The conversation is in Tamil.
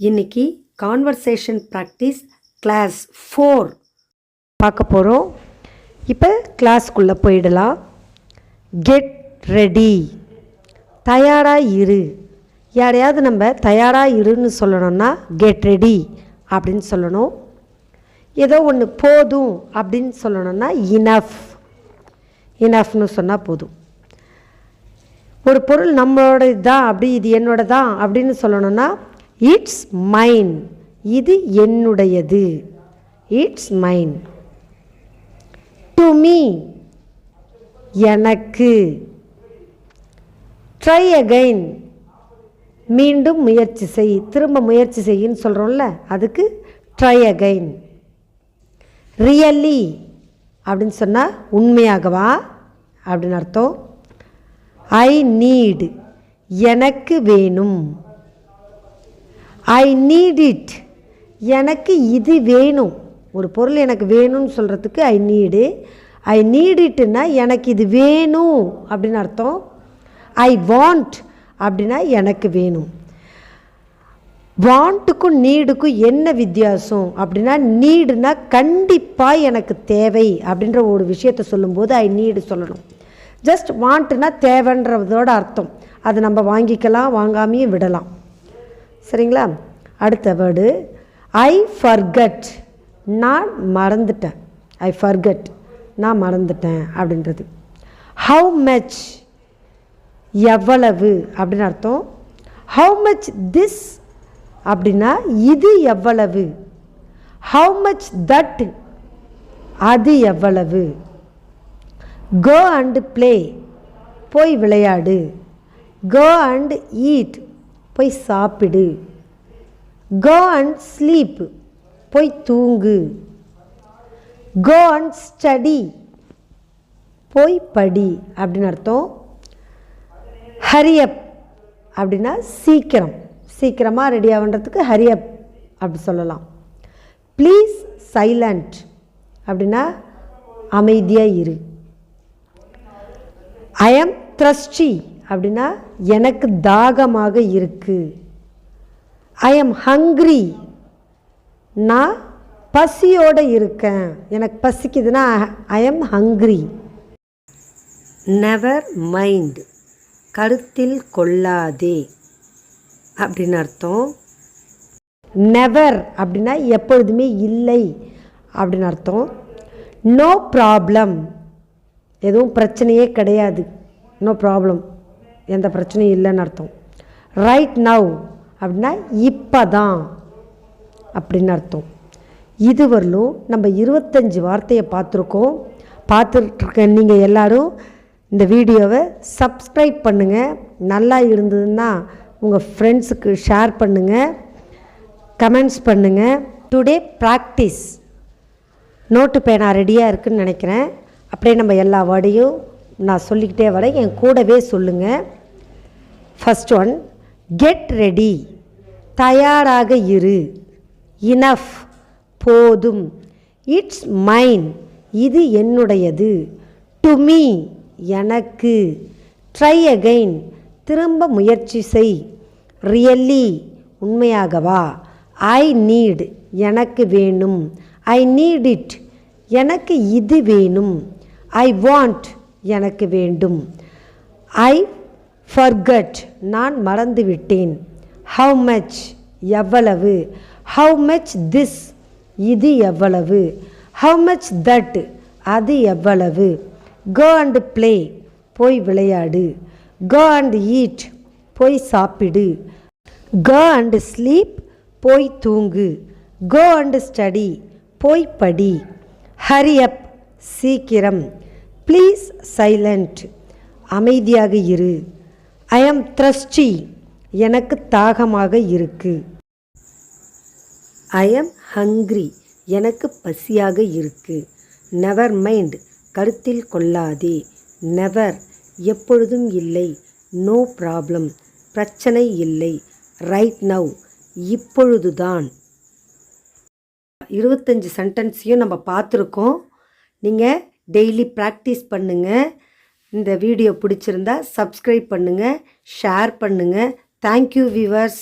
இன்னைக்கு கான்வர்சேஷன் ப்ராக்டிஸ் கிளாஸ் 4 பார்க்க போகிறோம். இப்போ கிளாஸ்க்குள்ளே போயிடலாம். கெட் ரெடி, தயாராக இரு. யாரையாவது நம்ம தயாராக இருன்னு சொல்லணும்னா கெட் ரெடி அப்படின்னு சொல்லணும். ஏதோ ஒன்று போதும் அப்படின்னு சொல்லணும்னா இனஃப்னு சொன்னால் போதும். ஒரு பொருள் நம்மளோடது தான், அப்படி இது என்னோட தான் அப்படின்னு சொல்லணும்னா இட்ஸ் மைன், இது என்னுடையது, இட்ஸ் மைன். டு மீ, எனக்கு. ட்ரை அகைன், மீண்டும் முயற்சி செய், திரும்ப முயற்சி செய்யின்னு சொல்கிறோம்ல, அதுக்கு ட்ரை அகைன். ரியலி அப்படின்னு சொன்னால் உண்மையாகவா அப்படின்னு அர்த்தம். ஐ நீட், எனக்கு வேணும். ஐ நீட் இட், எனக்கு இது வேணும். ஒரு பொருள் எனக்கு வேணும்னு சொல்கிறதுக்கு ஐ நீட் இட்டுன்னா எனக்கு இது வேணும் அப்படின்னு அர்த்தம். ஐ வாண்ட் அப்படின்னா எனக்கு வேணும். வாண்ட்டுக்கும் நீடுக்கும் என்ன வித்தியாசம் அப்படின்னா, நீடுனா கண்டிப்பாக எனக்கு தேவை அப்படின்ற ஒரு விஷயத்தை சொல்லும்போது ஐ நீடு சொல்லணும். ஜஸ்ட் வாண்ட்டுனா தேவைன்றதோட அர்த்தம். அது நம்ம வாங்கிக்கலாம், வாங்காமையும் விடலாம். சரிங்களா? அடுத்த வேர்டு ஐ ஃபர்கட், நான் மறந்துட்டேன். ஐ ஃபர்கட், நான் மறந்துட்டேன் அப்படின்றது. ஹவு மச், எவ்வளவு அப்படின்னு அர்த்தம். ஹவு மச் திஸ் அப்படின்னா இது எவ்வளவு. ஹவு மச் தட், அது எவ்வளவு. கோ அண்ட் ப்ளே, போய் விளையாடு. கோ அண்ட் ஈட், போய் சாப்பிடு. கோ அண்ட் ஸ்லீப், போய் தூங்கு. கோ அண்ட் ஸ்டடி, போய் படி அப்படின்னு அர்த்தம். ஹரியப் அப்படின்னா சீக்கிரம், சீக்கிரமாக ரெடி ஆகுன்றதுக்கு ஹரியப் அப்படி சொல்லலாம். ப்ளீஸ் சைலண்ட் அப்படின்னா அமைதியாக இரு. ஐ ஆம் த்ரஸ்டி அப்படின்னா எனக்கு தாகமாக இருக்கு. ஐ ஆம் ஹங்க்ரி, நான் பசியோடு இருக்கேன், எனக்கு பசிக்குதுன்னா ஐ ஆம் ஹங்க்ரி. நெவர் மைண்ட், கருத்தில் கொள்ளாதே அப்படின்னு அர்த்தம். நெவர் அப்படின்னா எப்பொழுதுமே இல்லை அப்படின்னு அர்த்தம். நோ ப்ராப்ளம், எதுவும் பிரச்சனையே கிடையாது. நோ ப்ராப்ளம், எந்த பிரச்சனையும் இல்லைன்னு அர்த்தம். ரைட் நவ் அப்படின்னா இப்போ தான் அப்படின்னு அர்த்தம். இதுவரையிலும் நம்ம 25 வார்த்தையை பார்த்துட்ருக்க நீங்கள் எல்லோரும் இந்த வீடியோவை சப்ஸ்கிரைப் பண்ணுங்கள். நல்லா இருந்ததுன்னா உங்கள் ஃப்ரெண்ட்ஸுக்கு ஷேர் பண்ணுங்கள், கமெண்ட்ஸ் பண்ணுங்கள். டுடே ப்ராக்டிஸ் நோட்டு பேனா ரெடியாக இருக்குதுன்னு நினைக்கிறேன். அப்படியே நம்ம எல்லா வேர்டையும் நான் சொல்லிக்கிட்டே வரேன், என் கூடவே சொல்லுங்கள். ஃபஸ்ட் ஒன், கெட் ரெடி, தயாராக இரு. இனஃப், போதும். இட்ஸ் மைன், இது என்னுடையது. டு மீ, எனக்கு. ட்ரை அகைன், திரும்ப முயற்சி செய். ரியல்லி, உண்மையாகவா. ஐ நீட், எனக்கு வேணும். ஐ நீட் இட், எனக்கு இது வேணும். ஐ வாண்ட், எனக்கு வேண்டும். ஐ ஃபர்கட், நான் மறந்துவிட்டேன். ஹவு மச், எவ்வளவு. ஹவு மச் திஸ், இது எவ்வளவு. ஹவு மச் தட், அது எவ்வளவு. கோ அண்ட் ப்ளே, போய் விளையாடு. கோ அண்ட் ஈட், போய் சாப்பிடு. கோ அண்ட் ஸ்லீப், போய் தூங்கு. கோ அண்ட் ஸ்டடி, போய் படி. ஹரி அப், சீக்கிரம். ப்ளீஸ் சைலண்ட், அமைதியாக இரு. ஐ ஆம் த்ரஸ்டி, எனக்கு தாகமாக இருக்கு. ஐ ஆம் ஹங்க்ரி, எனக்கு பசியாக இருக்கு. நெவர் மைண்ட், கருத்தில் கொள்ளாதே. நெவர், எப்பொழுதும் இல்லை. நோ ப்ராப்ளம், பிரச்சனை இல்லை. ரைட் நவ், இப்பொழுதுதான். 25 சென்டென்ஸையும் நம்ம பார்த்துருக்கோம். நீங்கள் டெய்லி ப்ராக்டிஸ் பண்ணுங்கள். இந்த வீடியோ பிடிச்சிருந்தா சப்ஸ்கிரைப் பண்ணுங்கள், ஷேர் பண்ணுங்கள். Thank you viewers.